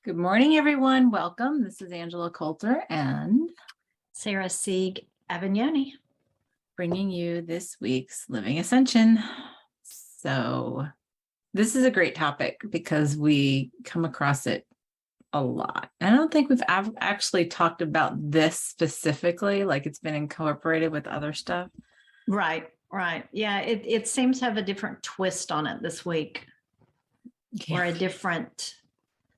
Good morning, everyone. Welcome. This is Angela Coulter and Sarah Sieg Avignoni. bringing you this week's Living Ascension. So this is a great topic because we come across it a lot. I don't think we've actually talked about this specifically, like it's been incorporated with other stuff. Right. Yeah, it seems to have a different twist on it this week, or a different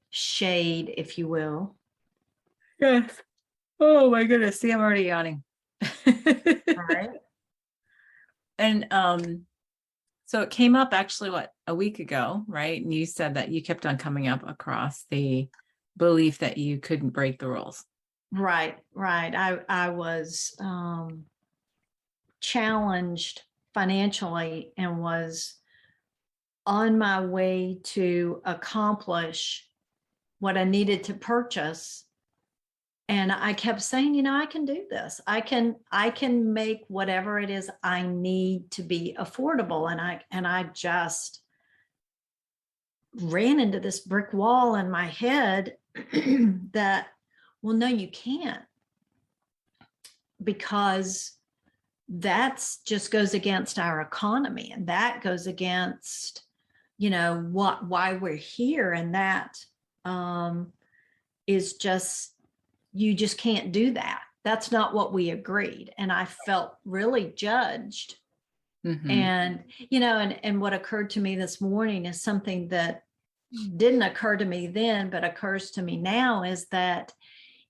shade, if you will. Yes. Oh my goodness. See, I'm already yawning. All right. And so it came up actually, a week ago, right? And you said that you kept on coming up across the belief that you couldn't break the rules. Right. I was challenged financially and was on my way to accomplish what I needed to purchase. And I kept saying, I can do this. I can make whatever it is I need to be affordable. And I just ran into this brick wall in my head that, well, no, you can't, because that's just goes against our economy, and that goes against, why we're here. And that is just, you just can't do that. That's not what we agreed. And I felt really judged. Mm-hmm. And what occurred to me this morning is something that didn't occur to me then, but occurs to me now, is that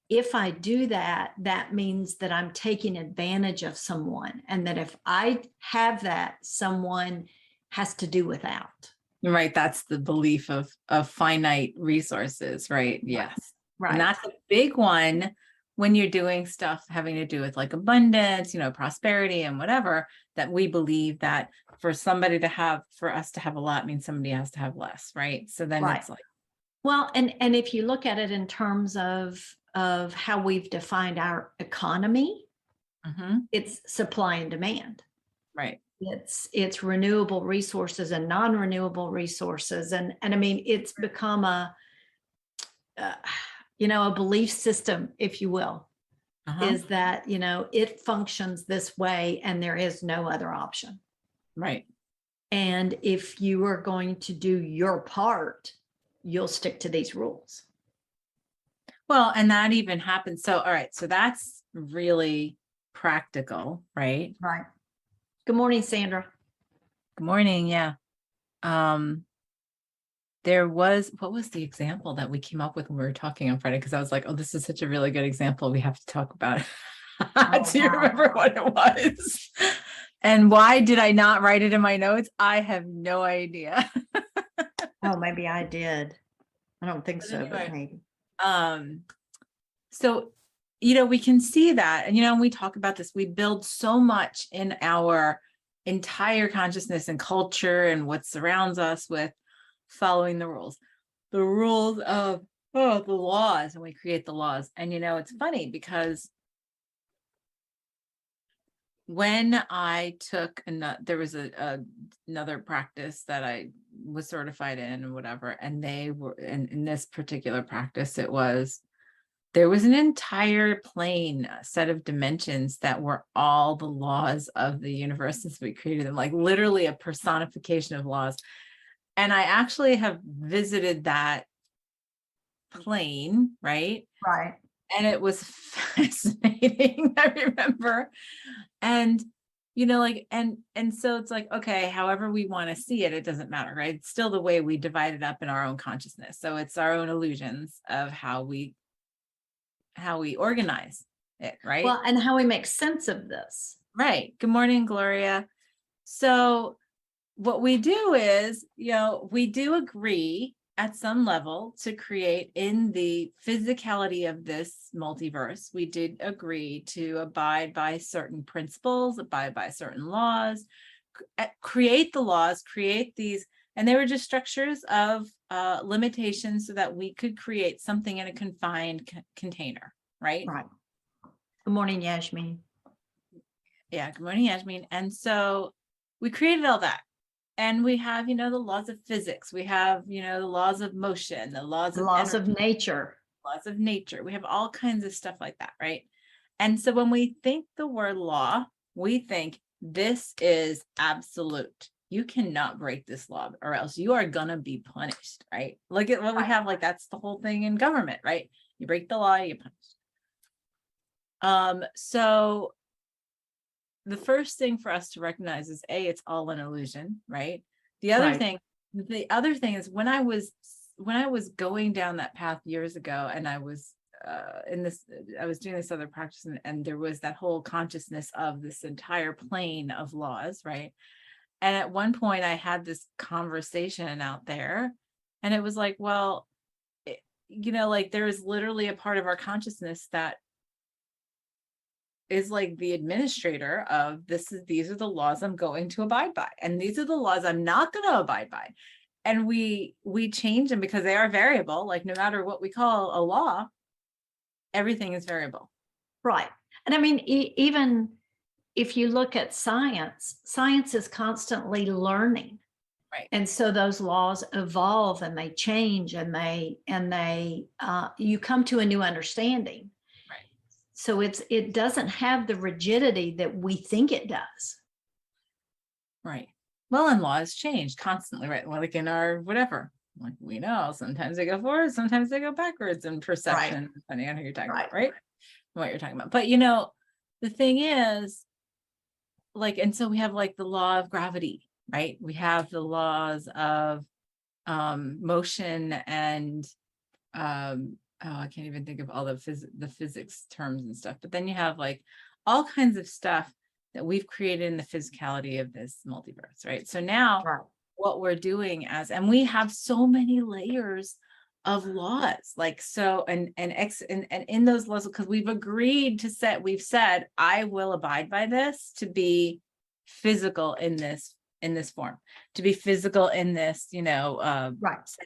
if I do that, that means that I'm taking advantage of someone. And that if I have that, someone has to do without. Right. That's the belief of finite resources, right? Yes. Right. And that's a big one when you're doing stuff having to do with like abundance, prosperity and whatever, that we believe that for us to have a lot means somebody has to have less, right? So then Right. it's like, well, and if you look at it in terms of how we've defined our economy, it's supply and demand. right. It's renewable resources and non-renewable resources. And I mean, it's become a belief system, if you will, is that, it functions this way and there is no other option. Right. And if you are going to do your part, you'll stick to these rules. Well, and that even happens. So, all right. So that's really practical, right? Right. Good morning, Sandra. Good morning. Yeah. What was the example that we came up with when we were talking on Friday? Because I was like, oh, this is such a really good example. We have to talk about it. Do you remember what it was? And why did I not write it in my notes? I have no idea. Oh, maybe I did. I don't think so, anyway, but maybe. So, we can see that. And, when we talk about this, we build so much in our entire consciousness and culture and what surrounds us with following the rules of the laws, and we create the laws. And it's funny because when I took there was another practice that I was certified in and whatever, and they were in this particular practice, there was an entire plane set of dimensions that were all the laws of the universe as we created them, like literally a personification of laws. And I actually have visited that plane, right? Right. And it was fascinating. I remember. And, and so it's like, okay, however we want to see it, it doesn't matter, right? It's still the way we divide it up in our own consciousness. So it's our own illusions of how we organize it, right? Well, and how we make sense of this. Right. Good morning, Gloria. So what we do is, we do agree at some level to create in the physicality of this multiverse. We did agree to abide by certain principles, abide by certain laws, create the laws, create these, and they were just structures of limitations so that we could create something in a confined container, right? Right. Good morning, Yasmin. Yeah, good morning, Yasmin. And so we created all that. And we have, the laws of physics. We have, the laws of motion, the laws of Laws energy, of nature. laws of nature. We have all kinds of stuff like that, right? And so when we think the word law, we think this is absolute. You cannot break this law or else you are going to be punished, right? Look at what we have. Like, that's the whole thing in government, right? You break the law, you're punished. So the first thing for us to recognize is it's all an illusion, right? The other thing is when I was going down that path years ago, and I was I was doing this other practice, and there was that whole consciousness of this entire plane of laws, right? And at one point I had this conversation out there, and it was like, well, like there is literally a part of our consciousness that is like the administrator of these are the laws I'm going to abide by, and these are the laws I'm not going to abide by. And we change them because they are variable. Like, no matter what we call a law, everything is variable. Right. And I mean, even if you look at science, science is constantly learning. Right. And so those laws evolve and they change, and you come to a new understanding. Right. So it doesn't have the rigidity that we think it does. Right. Well, and laws change constantly, right? Like in our whatever, like we know, sometimes they go forward, sometimes they go backwards in perception, depending on who you're talking about, right? What you're talking about. But the thing is, like, and so we have like the law of gravity, right? We have the laws of motion and I can't even think of all the physics terms and stuff. But then you have like all kinds of stuff that we've created in the physicality of this multiverse, right? So now what we're doing and we have so many layers of laws, like, so, and in those laws, because we've agreed to we've said, I will abide by this to be physical in this form, to be physical in this, right.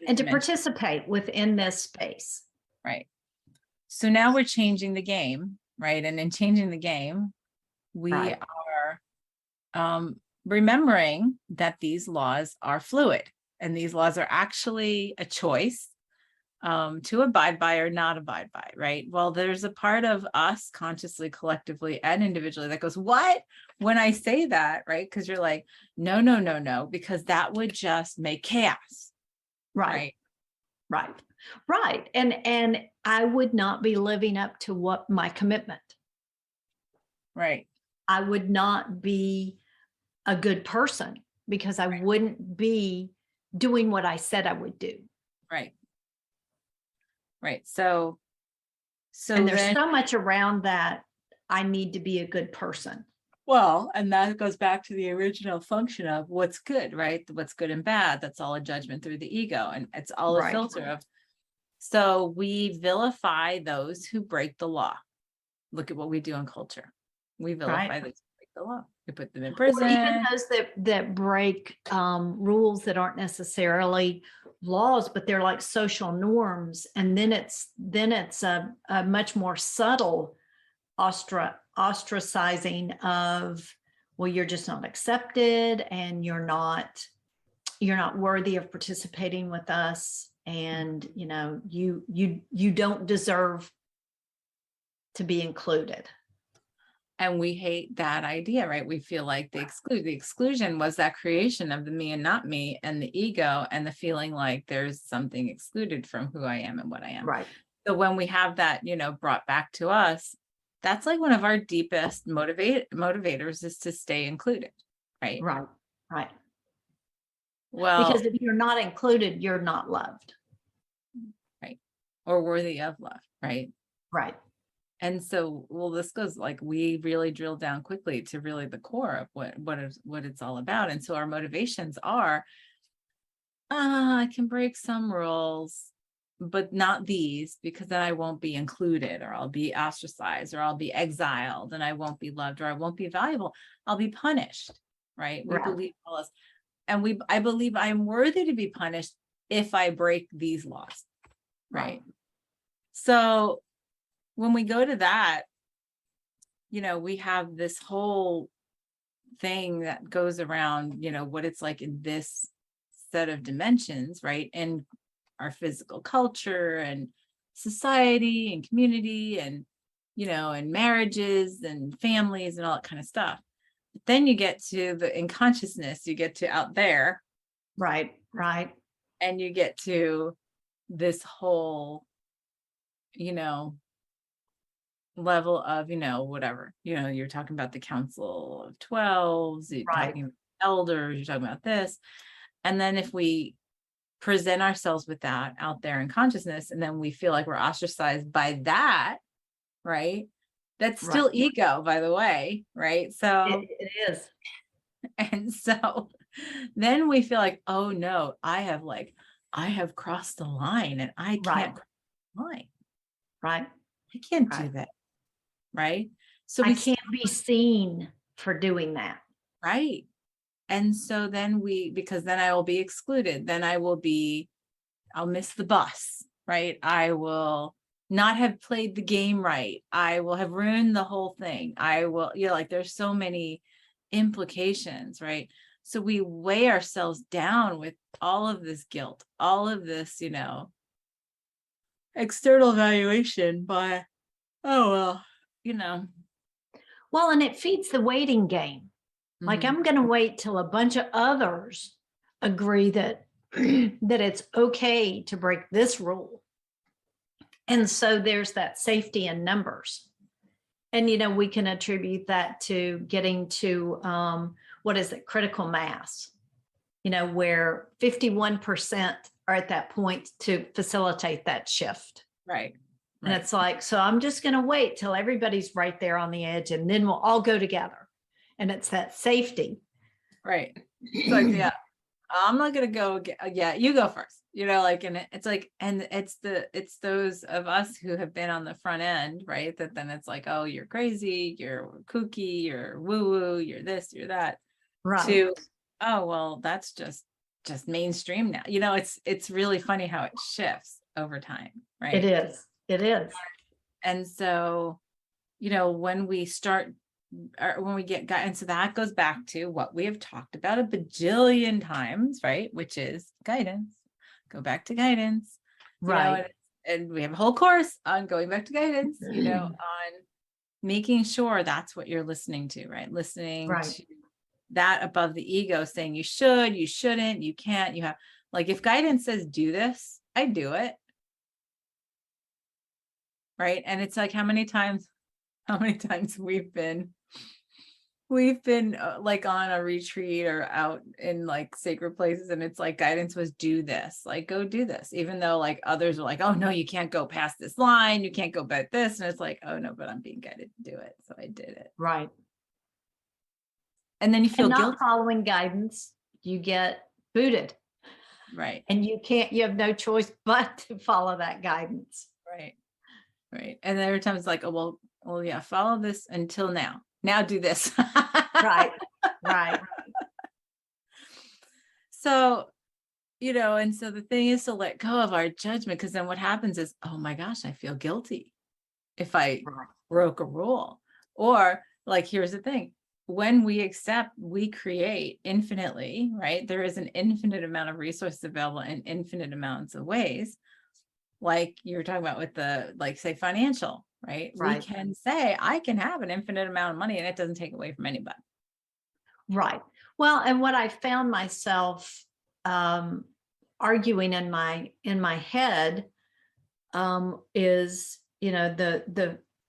And to participate within this space. Right. So now we're changing the game, right? And in changing the game, we are remembering that these laws are fluid, and these laws are actually a choice to abide by or not abide by, right? Well, there's a part of us consciously, collectively, and individually that goes, what? When I say that, right? Because you're like, no, because that would just make chaos. Right. And I would not be living up to what my commitment. Right. I would not be a good person because I wouldn't be doing what I said I would do. Right. So and there's so much around that. I need to be a good person. Well, and that goes back to the original function of what's good, right? What's good and bad. That's all a judgment through the ego, and it's all a filter of. So we vilify those who break the law. Look at what we do in culture. We vilify those who break the law. We put them in prison. Or even those that break rules that aren't necessarily laws, but they're like social norms. And then it's a much more subtle ostracizing of, well, you're just not accepted, and you're not worthy of participating with us, and you don't deserve to be included. And we hate that idea, right? We feel like the exclusion was that creation of the me and not me, and the ego, and the feeling like there's something excluded from who I am and what I am. Right. So when we have that, brought back to us, that's like one of our deepest motivators is to stay included, right? Right. Well, because if you're not included, you're not loved. Right. Or worthy of love, right? Right. And so, this goes like, we really drill down quickly to really the core of what it's all about. And so our motivations are, I can break some rules, but not these, because then I won't be included, or I'll be ostracized, or I'll be exiled, and I won't be loved, or I won't be valuable. I'll be punished, right? We believe all this. And I believe I'm worthy to be punished if I break these laws, right? So when we go to that, we have this whole thing that goes around, what it's like in this set of dimensions, right? And our physical culture and society and community and, and marriages and families and all that kind of stuff. But then you get to the in consciousness, you get to out there. Right. Right. And you get to this whole, level of, whatever, you're talking about the Council of 12s, you're Right. talking about elders, you're talking about this. And then if we present ourselves with that out there in consciousness, and then we feel like we're ostracized by that, right? That's still ego, by the way, right? So it is. and so then we feel like, oh no, I have crossed the line and I can't cross the line. Right. I can't do that. Right. So I can't be seen for doing that. Right. And so then because then I will be excluded. Then I'll miss the bus. Right. I will not have played the game right. I will have ruined the whole thing. I will, like there's so many implications. Right. So we weigh ourselves down with all of this guilt, all of this, external evaluation by, oh, well, Well, and it feeds the waiting game. Like I'm going to wait till a bunch of others agree that that it's okay to break this rule. And so there's that safety in numbers. And, we can attribute that to getting to, what is it, critical mass, where 51% are at that point to facilitate that shift. Right. And it's like, so I'm just going to wait till everybody's right there on the edge and then we'll all go together. And it's that safety. Right. It's like, yeah, I'm not going to go. Yeah, you go first, and it's like, and it's those of us who have been on the front end, right? That then it's like, oh, you're crazy, you're kooky, you're woo woo, you're this, you're that. Right. To, oh, well, that's just mainstream now. It's really funny how it shifts over time, right? It is. It is. And so, when we start, or when we get guidance, so that goes back to what we have talked about a bajillion times, right? Which is guidance. Go back to guidance. Right. And we have a whole course on going back to guidance, on making sure that's what you're listening to, right? Listening to that above the ego saying you should, you shouldn't, you can't, you have, like, if guidance says do this, I do it. Right. And it's like, how many times we've been like on a retreat or out in like sacred places, and it's like guidance was do this, like go do this, even though like others are like, oh no, you can't go past this line, you can't go back this, and it's like, oh no, but I'm being guided to do it, so I did it. Right. And then you feel guilty. Not following guidance, you get booted. Right. And you have no choice but to follow that guidance. Right. Right. And then every time it's like, oh, well, yeah, follow this until now. Now do this. Right. Right. So, and so the thing is to let go of our judgment, because then what happens is, oh my gosh, I feel guilty if I broke a rule. Or like, here's the thing. When we accept, we create infinitely, right? There is an infinite amount of resources available in infinite amounts of ways. Like you were talking about with the, like, say, financial, right? We can say, I can have an infinite amount of money and it doesn't take away from anybody. Right. Well, and what I found myself arguing in my head is,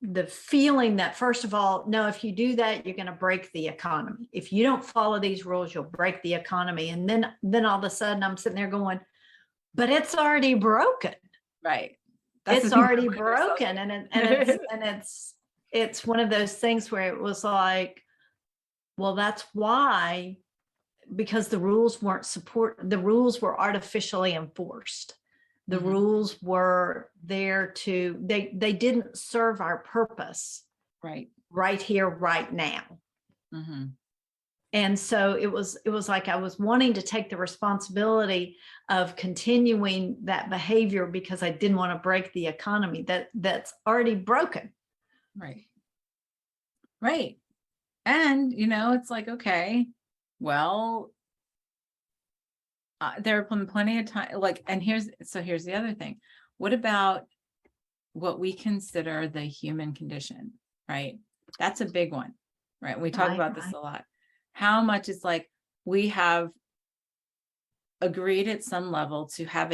the feeling that, first of all, no, if you do that, you're going to break the economy. If you don't follow these rules, you'll break the economy. And then all of a sudden I'm sitting there going, but it's already broken. Right. It's already broken. And it's one of those things where it was like, well, that's why, because the rules were artificially enforced. The rules were there to, they didn't serve our purpose. Right here, right now. And so it was like I was wanting to take the responsibility of continuing that behavior because I didn't want to break the economy that's already broken. Right. Right. And, it's like, okay, well, there have been plenty of time, like, and here's the other thing. What about what we consider the human condition, right? That's a big one, right? We talk Right, about this right. a lot. How much it's like we have agreed at some level to have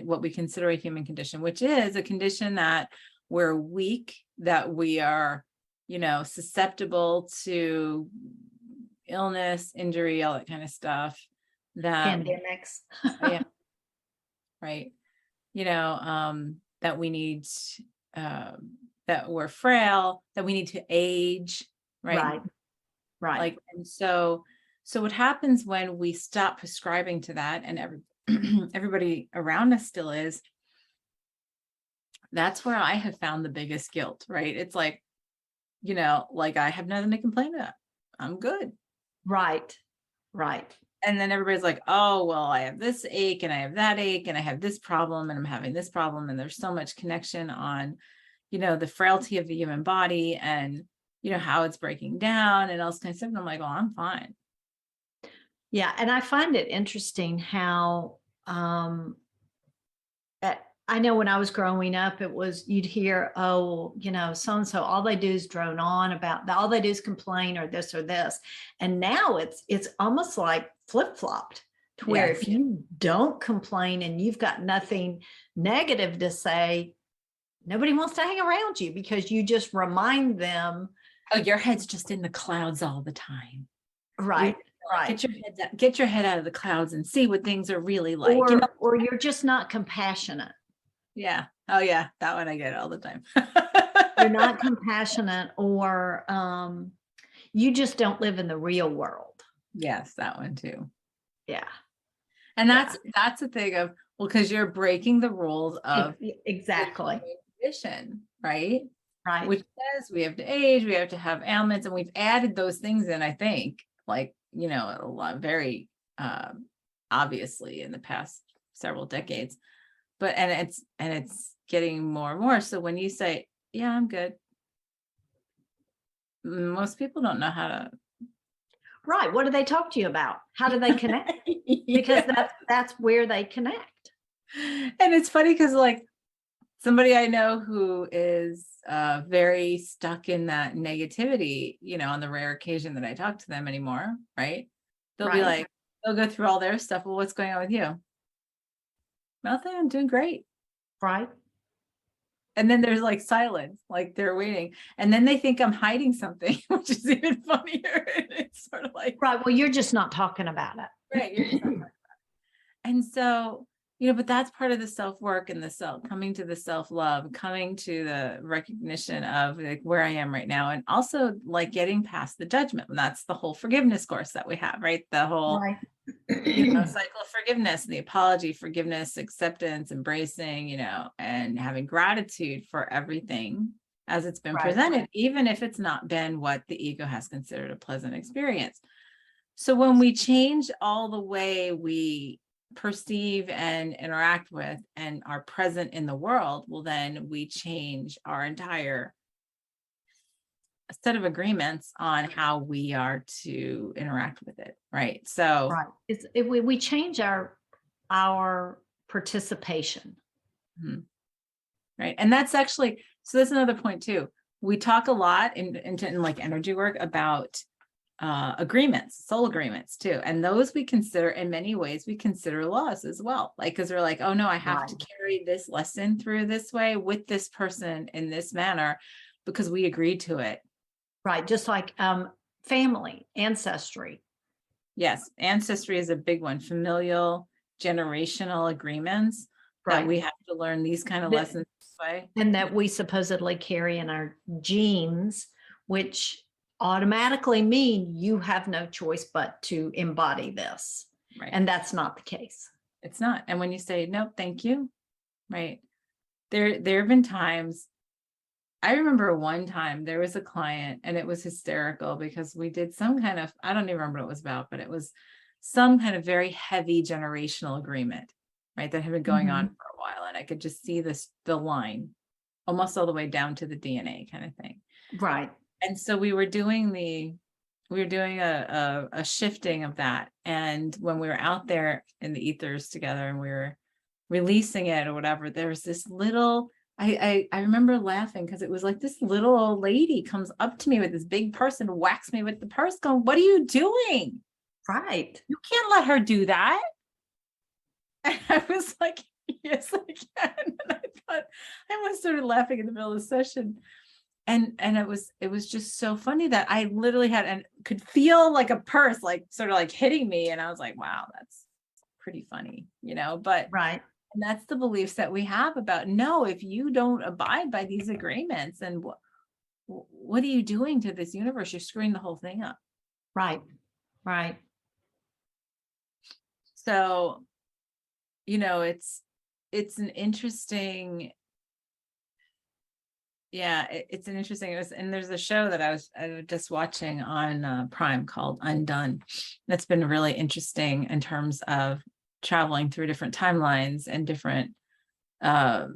what we consider a human condition, which is a condition that we're weak, that we are, susceptible to illness, injury, all that kind of stuff. That, Pandemics. yeah, right. That we need, that we're frail, that we need to age, right? Right, right, Like, and so what happens when we stop prescribing to that, and everybody around us still is, that's where I have found the biggest guilt, right? It's like, like, I have nothing to complain about. I'm good. right, right. And then everybody's like, oh, well, I have this ache and I have that ache and I have this problem and I'm having this problem. And there's so much connection on, the frailty of the human body and, how it's breaking down and all this kind of stuff. And I'm like, oh, I'm fine. Yeah, and I find it interesting how I know when I was growing up, it was you'd hear, oh, so and so, all they do is drone on about that, all they do is complain or this or this. And now it's almost like flip-flopped to where Yes. if you don't complain and you've got nothing negative to say, nobody wants to hang around you because you just remind them. Oh, your head's just in the clouds all the time. Right, right. Get your head out of the clouds and see what things are really like. Or you're just not compassionate. Yeah. Oh yeah. That one I get all the time. You're not compassionate, or you just don't live in the real world. Yes, that one too. Yeah. And that's the thing of, well, because you're breaking the rules of Exactly. condition, right? Right. Which says we have to age, we have to have ailments, and we've added those things in, I think, like, a lot, very obviously in the past several decades. But and it's getting more and more. So when you say, yeah, I'm good, most people don't know how to. Right. What do they talk to you about? How do they connect? Because that's where they connect. And it's funny because, like, somebody I know who is very stuck in that negativity, on the rare occasion that I talk to them anymore, right? They'll be Right. like, they'll go through all their stuff. Well, what's going on with you? Nothing. I'm doing great. Right. And then there's like silence, like they're waiting. And then they think I'm hiding something, which is even funnier. It's sort of like, Right. Well, you're just not talking about it. right. You're just not talking about it. And so, but that's part of the self-work and coming to the self-love, coming to the recognition of, like, where I am right now. And also, like, getting past the judgment. And that's the whole forgiveness course that we have, right? The whole Right. cycle of forgiveness, the apology, forgiveness, acceptance, embracing, and having gratitude for everything as it's been Right. presented, even if it's not been what the ego has considered a pleasant experience. So when we change all the way we perceive and interact with and are present in the world, well, then we change our entire set of agreements on how we are to interact with it, right? So Right. We change our participation. Right. And that's actually, so that's another point too. We talk a lot in like energy work about agreements, soul agreements too. And those we consider, in many ways, we consider laws as well. Like, because we're like, oh no, I have to carry this lesson through this way with this person in this manner because we agreed to it. Right. Just like family, ancestry. Yes. Ancestry is a big one. Familial, generational agreements that we have to learn these kind of lessons this way. And that we supposedly carry in our genes, which automatically mean you have no choice but to embody this. Right. And that's not the case. It's not. And when you say, nope, thank you. Right. There have been times, I remember one time there was a client and it was hysterical because we did some kind of, I don't even remember what it was about, but it was some kind of very heavy generational agreement, right? That had been going on for a while. And I could just see the line almost all the way down to the DNA kind of thing. Right. And so we were doing the we were doing a shifting of that. And when we were out there in the ethers together and we were releasing it or whatever, there was this little, I remember laughing because it was like this little old lady comes up to me with this big purse and whacks me with the purse going, what are you doing? Right. You can't let her do that. And I was like, yes, I can. And I thought, I almost started laughing in the middle of the session. And it was just so funny that I literally had and could feel like a purse like sort of like hitting me. And I was like, wow, that's pretty funny, but Right. and that's the beliefs that we have about no, if you don't abide by these agreements, and what are you doing to this universe? You're screwing the whole thing up. Right. Right. So, it's an interesting, yeah, it's an interesting, and there's a show that I was just watching on Prime called Undone. That's been really interesting in terms of traveling through different timelines and different uh,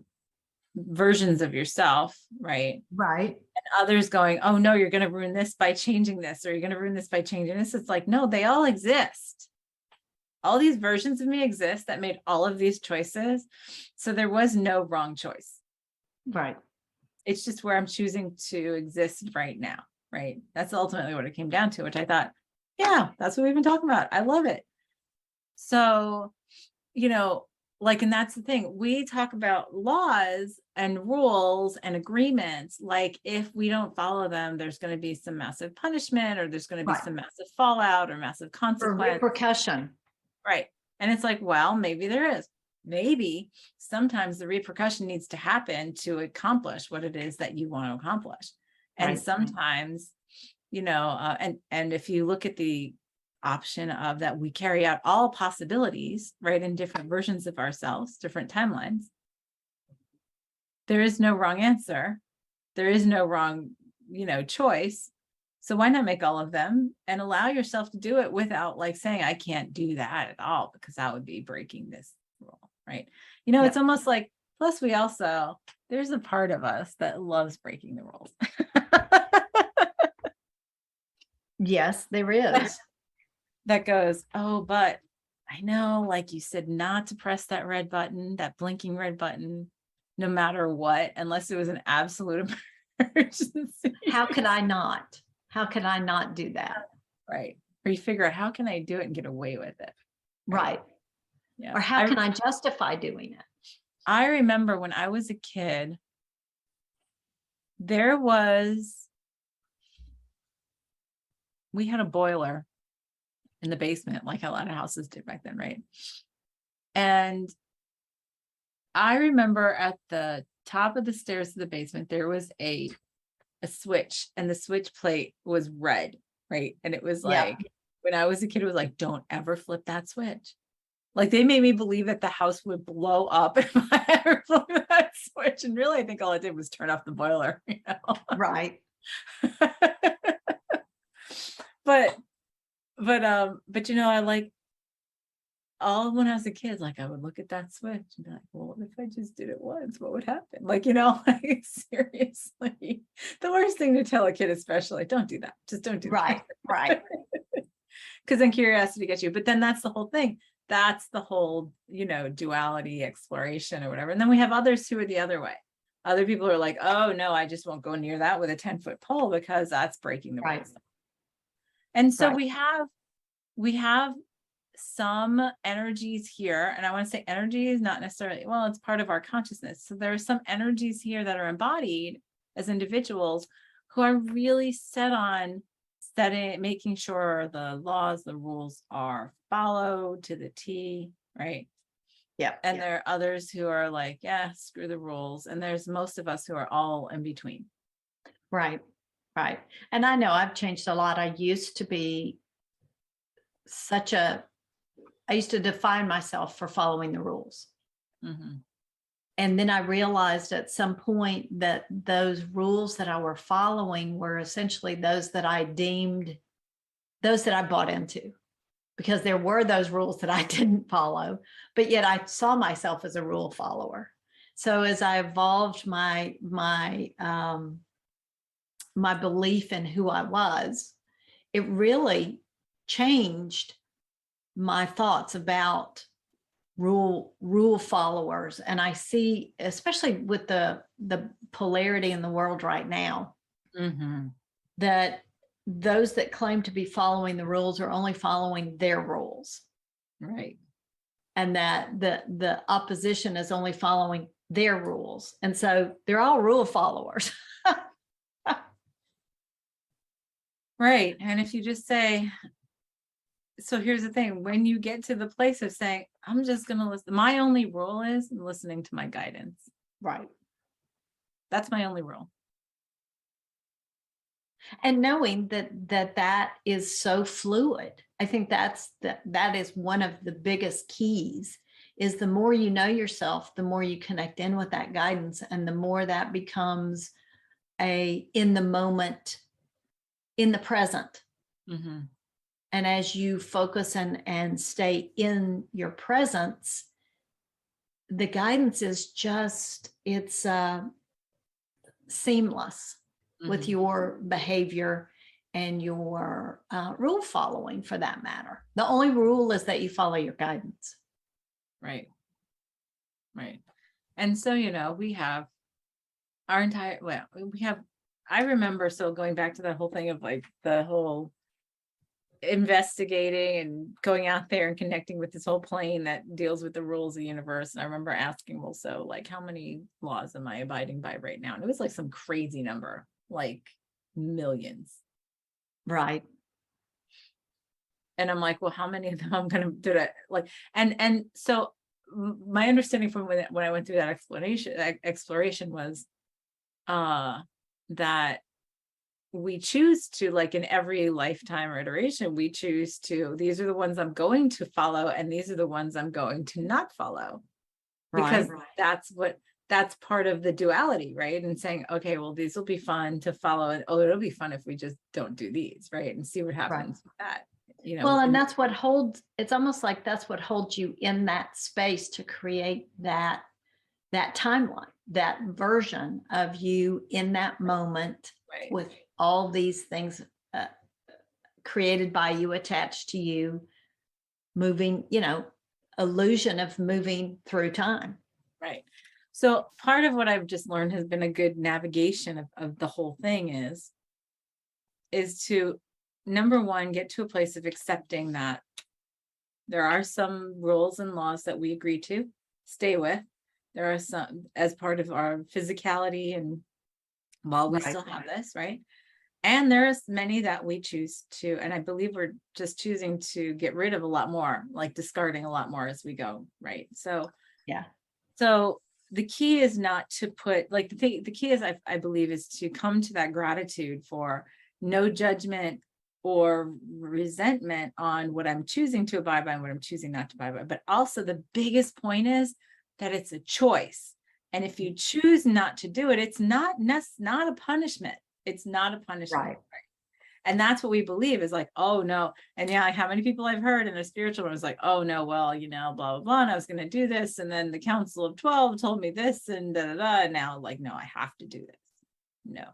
versions of yourself, right? Right. And others going, oh no, you're going to ruin this by changing this, or you're going to ruin this by changing this. It's like, no, they all exist. All these versions of me exist that made all of these choices. So there was no wrong choice. Right. It's just where I'm choosing to exist right now, right? That's ultimately what it came down to, which I thought, yeah, that's what we've been talking about. I love it. So, and that's the thing. We talk about laws and rules and agreements. Like if we don't follow them, there's going to be some massive punishment, or there's going to be Right. some massive fallout or massive Or consequence. repercussion. Right. And it's like, well, maybe there is. Maybe sometimes the repercussion needs to happen to accomplish what it is that you want to accomplish. And Right. sometimes, and if you look at the option of that we carry out all possibilities, right, in different versions of ourselves, different timelines, there is no wrong answer. There is no wrong, choice. So why not make all of them and allow yourself to do it without like saying, I can't do that at all, because that would be breaking this rule, right? Yeah. It's almost like, plus there's a part of us that loves breaking the rules. Yes, there is. That goes, oh, but I know, like you said, not to press that red button, that blinking red button, no matter what, unless it was an absolute emergency. How could I not? How could I not do that? Right. Or you figure out, how can I do it and get away with it? Right. Yeah. Or how can I justify doing it? I remember when I was a kid, we had a boiler in the basement, like a lot of houses did back then, right? And I remember at the top of the stairs to the basement, there was a switch, and the switch plate was red, right? And it was like, when I was a kid, it was like, don't ever flip that switch. Like they made me believe that the house would blow up if I ever flipped that switch. And really, I think all it did was turn off the boiler, Right. But I like all when I was a kid, like I would look at that switch and be like, well, what if I just did it once? What would happen? Like, like seriously, the worst thing to tell a kid, especially, don't do that. Just don't do Right. that. Right. Because then curiosity gets you. But then that's the whole thing. That's the whole, duality exploration or whatever. And then we have others who are the other way. Other people are like, oh no, I just won't go near that with a 10-foot pole because that's breaking the rules. And so we have some energies here, and I want to say energy is not necessarily, well, it's part of our consciousness. So there are some energies here that are embodied as individuals who are really set on making sure the laws, the rules are followed to the T, right? Yeah. And there are others who are like, yeah, screw the rules. And there's most of us who are all in between. Right. Right. And I know I've changed a lot. I used to be I used to define myself for following the rules. Mm-hmm. And then I realized at some point that those rules that I were following were essentially those that I bought into, because there were those rules that I didn't follow, but yet I saw myself as a rule follower. So as I evolved my belief in who I was, it really changed my thoughts about rule followers. And I see, especially with the polarity in the world right now, that those that claim to be following the rules are only following their rules, Right. and that the opposition is only following their rules. And so they're all rule followers. Right. And if you just say, so here's the thing, when you get to the place of saying, I'm just going to listen, my only rule is listening to my guidance. Right. That's my only rule. And knowing that is so fluid. I think that is one of the biggest keys, is the more you know yourself, the more you connect in with that guidance, and the more that becomes in the moment, in the present. Mm-hmm. And as you focus and stay in your presence, the guidance is just, it's seamless with your behavior and your rule following, for that matter. The only rule is that you follow your guidance. Right. Right. And so, we have our entire, I remember, so going back to that whole thing of like the whole investigating and going out there and connecting with this whole plane that deals with the rules of the universe. And I remember asking, well, so like, how many laws am I abiding by right now? And it was like some crazy number, like millions. Right. And I'm like, well, how many of them I'm going to do that? Like, and so my understanding from when I went through that exploration was that we choose to, like in every lifetime or iteration, we choose to, these are the ones I'm going to follow, and these are the ones I'm going to not follow. Because that's part of the duality, right? And saying, okay, well, these will be fun to follow, and it'll be fun if we just don't do these, right? And see what happens with that. Well, and that's what holds, it's almost like that's what holds you in that space to create that timeline, that version of you in that moment, right, with all these things created by you, attached to you, moving, illusion of moving through time. right. So part of what I've just learned has been a good navigation of the whole thing is to, number one, get to a place of accepting that there are some rules and laws that we agree to stay with. There are some as part of our physicality, and while we still have this, right? And there's many that we choose to, and I believe we're just choosing to get rid of a lot more, like discarding a lot more as we go, right? So, yeah. So the key is not to put, like, the key is, I believe, is to come to that gratitude for no judgment or resentment on what I'm choosing to abide by and what I'm choosing not to abide by. But also the biggest point is that it's a choice. And if you choose not to do it, it's not a punishment. It's not a punishment. Right. And that's what we believe is like, oh no. And yeah, how many people I've heard in the spiritual world was like, oh no, well, blah, blah, blah. And I was going to do this. And then the Council of 12 told me this and da, da, da. And now, like, no, I have to do this. No,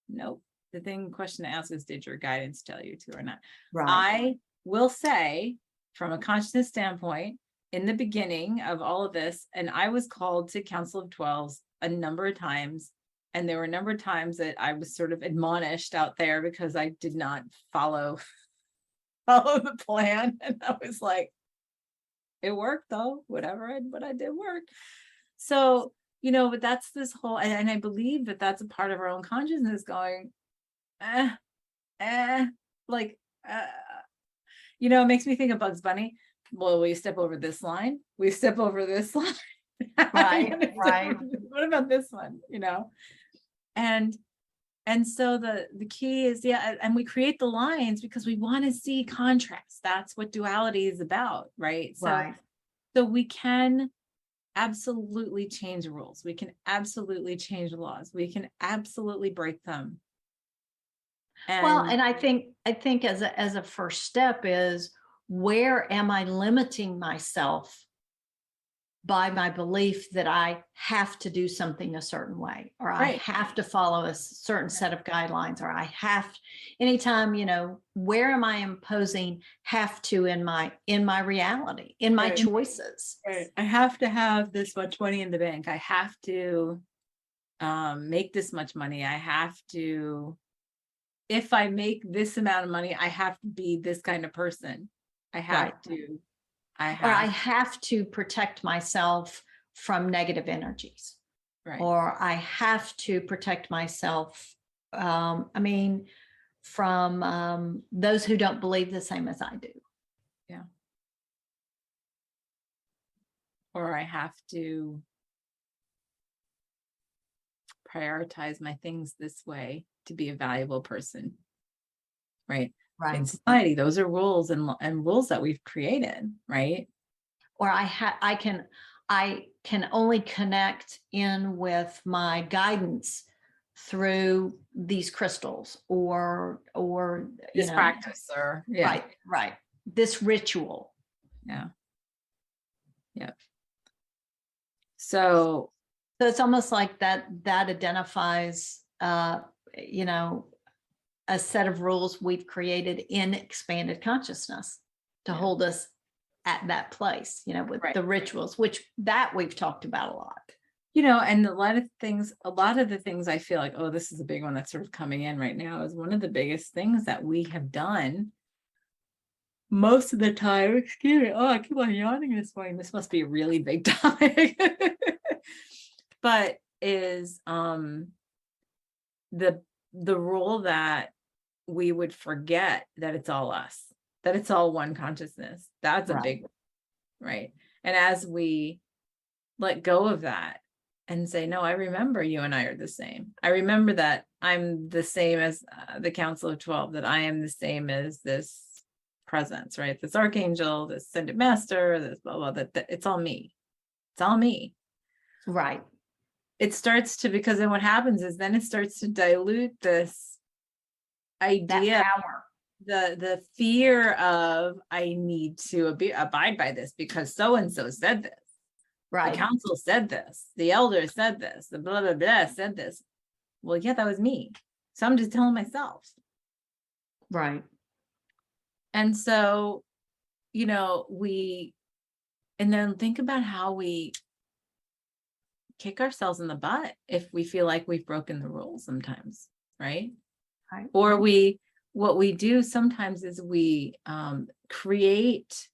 nope. The question to ask is, did your guidance tell you to or not? Right. I will say, from a consciousness standpoint, in the beginning of all of this, and I was called to Council of 12s a number of times. And there were a number of times that I was sort of admonished out there because I did not follow the plan. And I was like, it worked though, what I did worked. So, but that's this whole, and I believe that that's a part of our own consciousness going, like, it makes me think of Bugs Bunny. Well, we step over this line, we step over this line. Right. What about this one? And so the key is, and we create the lines because we want to see contrast. That's what duality is about, right? So we can absolutely change rules. We can absolutely change laws. We can absolutely break them. And I think as a first step is, where am I limiting myself by my belief that I have to do something a certain way, or I Right. have to follow a certain set of guidelines, or I have, anytime, where am I imposing have to in my reality, in my Right. choices? Right. I have to have this much money in the bank. I have to make this much money. I have to, if I make this amount of money, I have to be this kind of person. I Right. have to, I Or I have, have to protect myself from negative energies, right. or I have to protect myself. From those who don't believe the same as I do. Yeah. Or I have to prioritize my things this way to be a valuable person. Right. In Right. society, those are rules and rules that we've created, right? Or I can only connect in with my guidance through these crystals, or This practice or yeah. right, this ritual. Yeah. Yeah. So So it's almost like that identifies you know a set of rules we've created in expanded consciousness to yeah, hold us at that place, with right. the rituals, which that we've talked about a lot. And a lot of the things I feel like, oh, this is a big one that's sort of coming in right now, is one of the biggest things that we have done most of the time. Excuse me. Oh, I keep on yawning this morning. This must be a really big topic. But is the rule that we would forget that it's all us, that it's all one consciousness. That's a Right. big one, right? And as we let go of that and say, no, I remember you and I are the same. I remember that I'm the same as the Council of 12, that I am the same as this presence, right? This archangel, this ascended master, this blah, blah, that it's all me. It's all me. Right. It starts to, because then what happens is then it starts to dilute this That idea, power. the fear of, I need to abide by this because so-and-so said this. Right. The council said this, the elder said this, the blah, blah, blah said this. Well, yeah, that was me. So I'm just telling myself. Right. And so, and then think about how we kick ourselves in the butt if we feel like we've broken the rules sometimes, right? Right. Or what we do sometimes is we create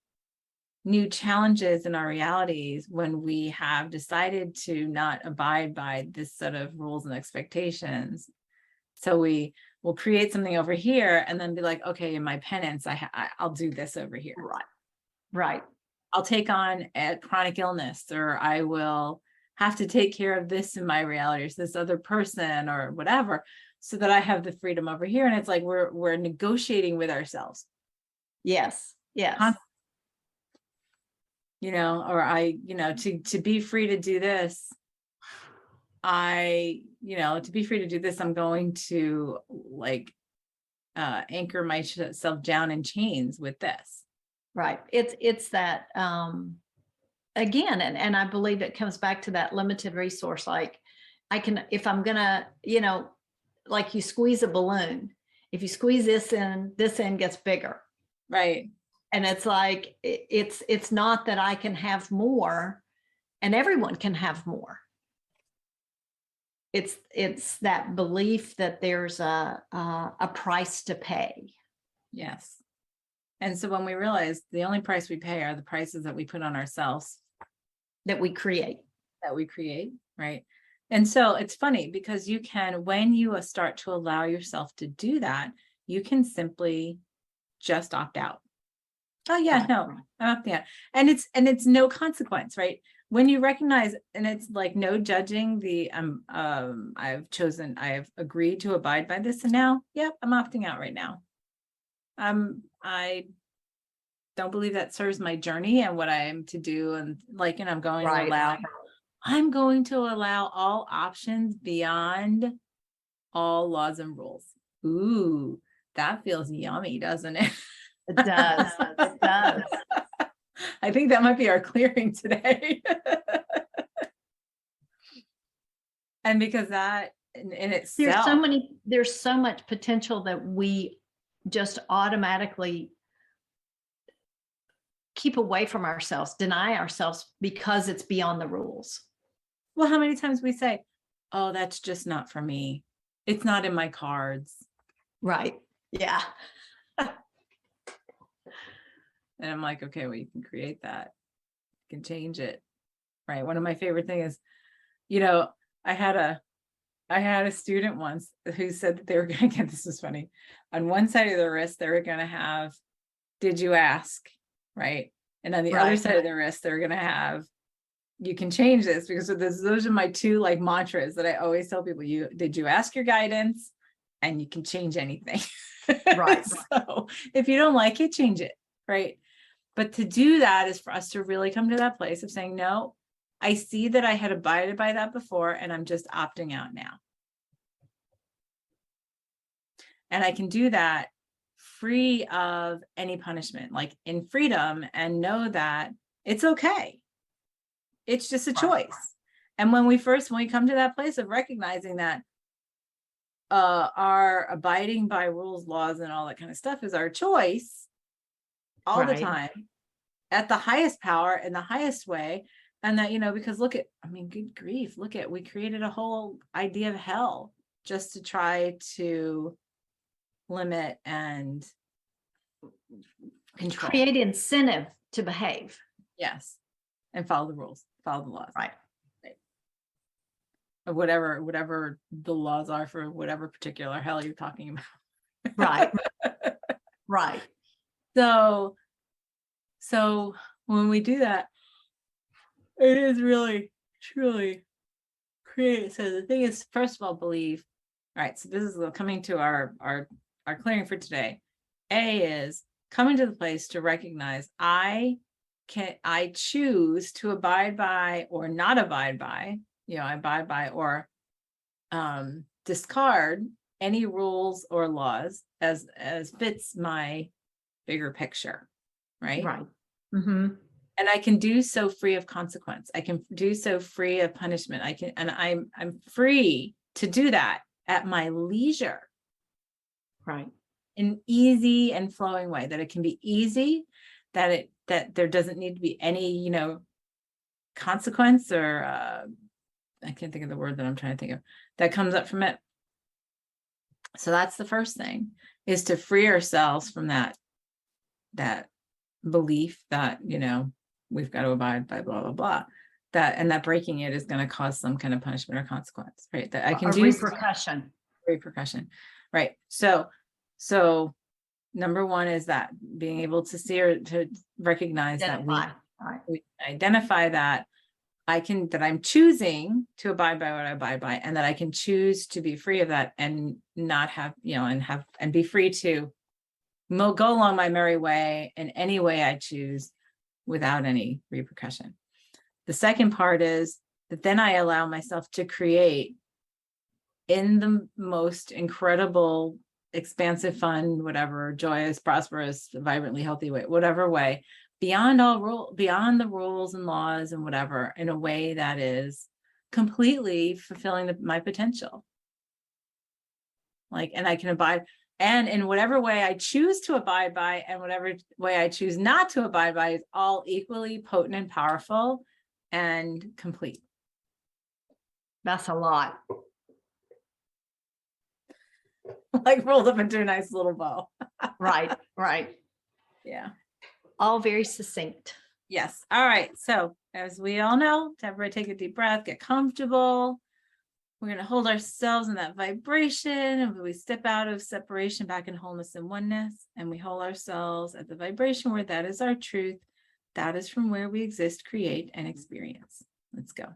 new challenges in our realities when we have decided to not abide by this set of rules and expectations. So we will create something over here and then be like, okay, in my penance, I'll do this over here. Right. Right. I'll take on a chronic illness, or I will have to take care of this in my reality, or this other person, or whatever, so that I have the freedom over here. And it's like we're negotiating with ourselves. Yes. Yes. Or to be free to do this, to be free to do this, I'm going to anchor myself down in chains with this. Right. It's that again, and I believe it comes back to that limited resource. Like I can, if I'm gonna, like you squeeze a balloon, if you squeeze this end gets bigger. Right. And it's like, it's not that I can have more and everyone can have more. It's that belief that there's a price to pay. Yes. And so when we realize the only price we pay are the prices that we put on ourselves, that we create, right? And so it's funny because you can, when you start to allow yourself to do that, you can simply just opt out. Oh yeah, no, I'm opting out. And it's no consequence, right? When you recognize, and it's like no judging the I've agreed to abide by this, and now, yep, I'm opting out right now. I don't believe that serves my journey and what I am to do, and I'm going to allow. I'm going to allow all options beyond all laws and rules. Ooh, that feels yummy, doesn't it? It does. It does. I think that might be our clearing today. And because that in There's itself, there's so much potential that we just automatically keep away from ourselves, deny ourselves because it's beyond the rules. well, how many times we say, oh, that's just not for me. It's not in my cards. Right. Yeah. And I'm like, okay, well, you can create that. You can change it. Right. One of my favorite things is, you know, I had a student once who said that they were going to get, this is funny. On one side of the wrist, they were going to have, did you ask? Right. And on the other Right. side of the wrist, they're going to have, you can change this, because those are my two like mantras that I always tell people. Did you ask your guidance? And you can change anything. Right. So if you don't like it, change it. Right. But to do that is for us to really come to that place of saying, no, I see that I had abided by that before, and I'm just opting out now. And I can do that free of any punishment, like in freedom, and know that it's okay. It's just a choice. And when we come to that place of recognizing that our abiding by rules, laws, and all that kind of stuff is our choice all the time, at the highest power in the highest way. And that, because look at, I mean, good grief, we created a whole idea of hell just to try to limit and control. Create incentive to behave. Yes. And follow the rules, follow the laws. Right. Or whatever the laws are for whatever particular hell you're talking about. Right. Right. So when we do that, it is really, truly creative. So the thing is, first of all, believe. All right. So this is coming to our clearing for today. A is coming to the place to recognize I choose to abide by or not abide by, I abide by or discard any rules or laws as fits my bigger picture. Right. Right. Mm-hmm. And I can do so free of consequence. I can do so free of punishment. I'm free to do that at my leisure. Right. In easy and flowing way, that it can be easy, that there doesn't need to be any, consequence or I can't think of the word that I'm trying to think of that comes up from it. So that's the first thing, is to free ourselves from that belief that, we've got to abide by blah, blah, blah. That breaking it is going to cause some kind of punishment or consequence, right? That I can do repercussion. Right. So number one is that being able to see or to recognize that we identify that I'm choosing to abide by what I abide by, and that I can choose to be free of that and not have, and be free to go along my merry way in any way I choose without any repercussion. The second part is that then I allow myself to create in the most incredible, expansive, fun, whatever, joyous, prosperous, vibrantly healthy way, whatever way, beyond the rules and laws and whatever, in a way that is completely fulfilling my potential. And I can abide, and in whatever way I choose to abide by, and whatever way I choose not to abide by, is all equally potent and powerful and complete. That's a lot. Rolled up into a nice little bow. Right. Yeah. All very succinct. Yes. All right. So as we all know, to everybody take a deep breath, get comfortable. We're going to hold ourselves in that vibration, and we step out of separation back in wholeness and oneness, and we hold ourselves at the vibration where that is our truth. That is from where we exist, create, and experience. Let's go.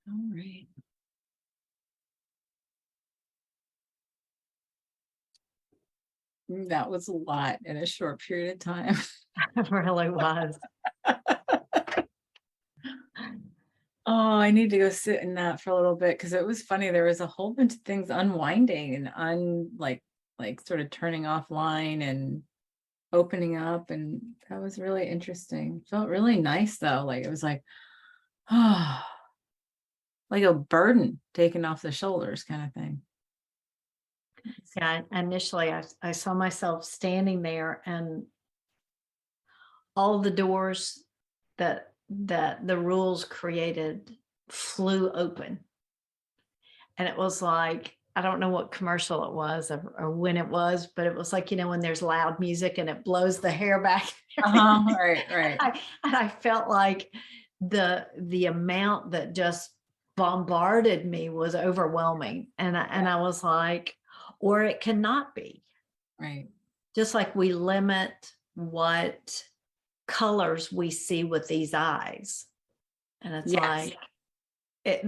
All right. That was a lot in a short period of time. It really was. Oh, I need to go sit in that for a little bit because it was funny. There was a whole bunch of things unwinding and like sort of turning offline and opening up, and that was really interesting. Felt really nice though. Like it was like, oh, like a burden taken off the shoulders kind of thing. Yeah, initially I saw myself standing there and all the doors that the rules created flew open. And it was like, I don't know what commercial it was or when it was, but it was like, when there's loud music and it blows the hair back. Right, right. I felt like the amount that just bombarded me was overwhelming. And I was like, or it cannot be. Right. Just like we limit what colors we see with these eyes. And it's Yes. like,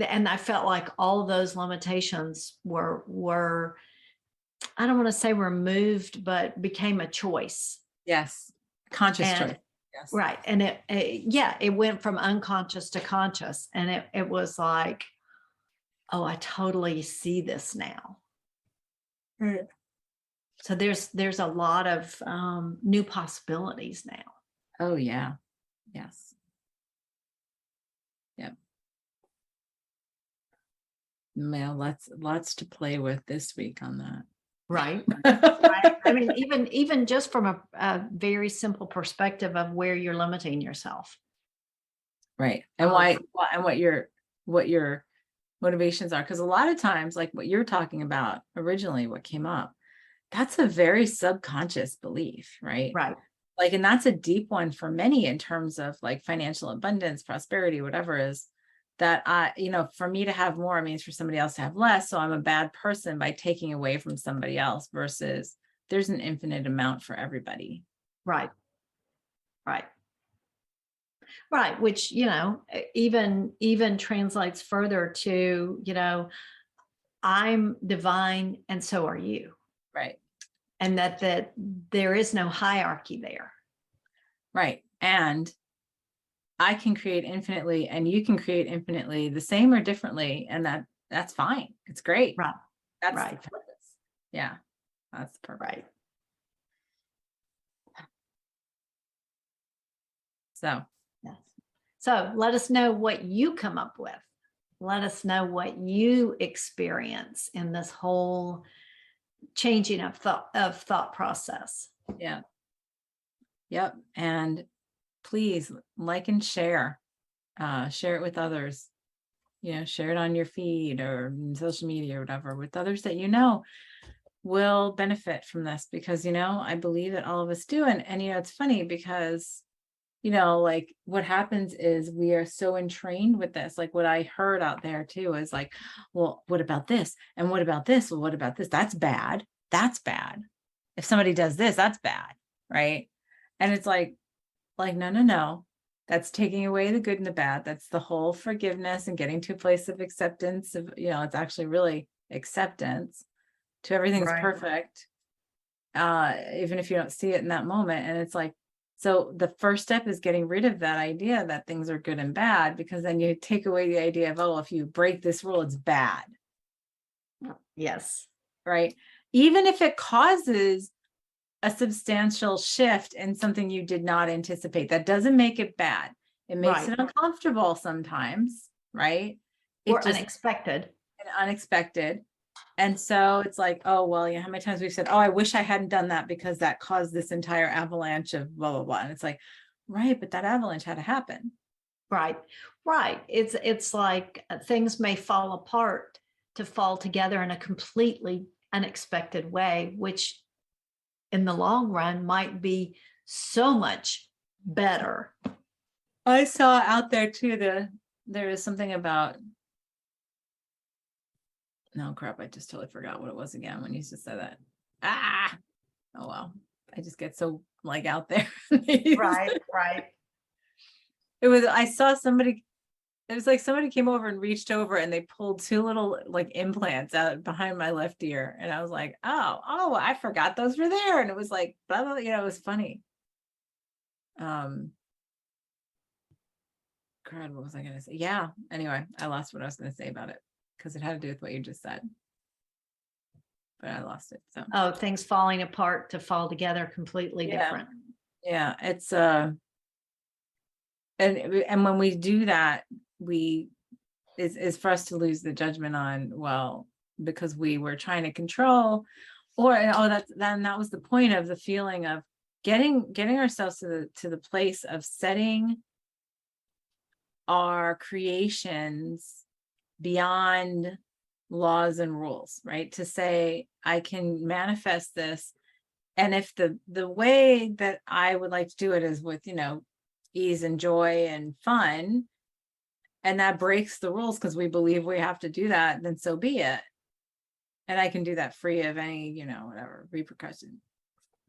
and I felt like all those limitations were I don't want to say removed, but became a choice. Yes. Conscious And choice. Yes. right. And it went from unconscious to conscious. And it was like, oh, I totally see this now. Right. So there's a lot of new possibilities now. Oh yeah. Yes. Yep. Well, lots to play with this week on that. Right. Right. I mean, even just from a very simple perspective of where you're limiting yourself. Right. And and what your motivations are. Because a lot of times, like what you're talking about originally, what came up, that's a very subconscious belief, right? Right. Like, and that's a deep one for many in terms of like financial abundance, prosperity, whatever is that for me to have more means for somebody else to have less. So I'm a bad person by taking away from somebody else versus there's an infinite amount for everybody. Right. Right. Right. Which, even translates further to, I'm divine and so are you. Right. And that there is no hierarchy there. Right. And I can create infinitely and you can create infinitely the same or differently. And that's fine. It's great. Right. That's Right. the purpose. Yeah. That's perfect. Right. So Yes. So let us know what you come up with. Let us know what you experience in this whole changing of thought process. yeah. Yep. And please like and share. Share it with others. Share it on your feed or social media or whatever with others that will benefit from this because I believe that all of us do. And it's funny because like what happens is we are so entrained with this. Like what I heard out there too is like, well, what about this? And what about this? Well, what about this? That's bad. That's bad. If somebody does this, that's bad. Right. And it's like, no. That's taking away the good and the bad. That's the whole forgiveness and getting to a place of acceptance of, it's actually really acceptance to everything's Right. perfect. Even if you don't see it in that moment. And it's like, so the first step is getting rid of that idea that things are good and bad, because then you take away the idea of, oh, if you break this rule, it's bad. Yes. Right. Even if it causes a substantial shift in something you did not anticipate, that doesn't make it bad. It makes Right. it uncomfortable sometimes, right? Or unexpected. Unexpected. And so it's like, oh, well, how many times we've said, oh, I wish I hadn't done that because that caused this entire avalanche of blah, blah, blah. And it's like, right, but that avalanche had to happen. Right. Right. It's like things may fall apart to fall together in a completely unexpected way, which in the long run might be so much better. I saw out there too, there is something about, no crap, I just totally forgot what it was again when you just said that. Oh well, I just get so like out there. Right. I saw somebody, It was like somebody came over and reached over and they pulled two little like implants out behind my left ear. And I was like, oh, I forgot those were there. And it was like, blah, blah, it was funny. God, what was I gonna say? Yeah. Anyway, I lost what I was gonna say about it because it had to do with what you just said. But I lost it. So Oh, things falling apart to fall together completely different. yeah, it's and when we do that, is for us to lose the judgment on, well, because we were trying to control, or that was the point of the feeling of getting ourselves to the place of setting our creations beyond laws and rules, right? To say, I can manifest this. And if the way that I would like to do it is with, ease and joy and fun, and that breaks the rules because we believe we have to do that, then so be it. And I can do that free of any, whatever repercussion.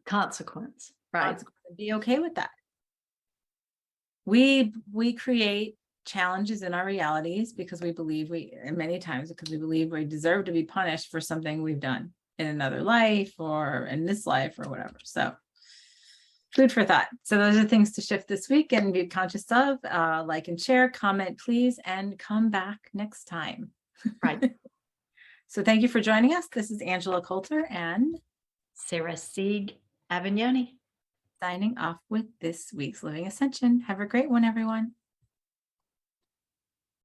Consequence, right? Be okay with that. We create challenges in our realities because we believe and many times because we believe we deserve to be punished for something we've done in another life or in this life or whatever. So food for thought. So those are things to shift this week and be conscious of. Like and share, comment, please, and come back next time. Right. So thank you for joining us. This is Angela Coulter and Sarah Sieg Avignoni signing off with this week's Living Ascension. Have a great one, everyone.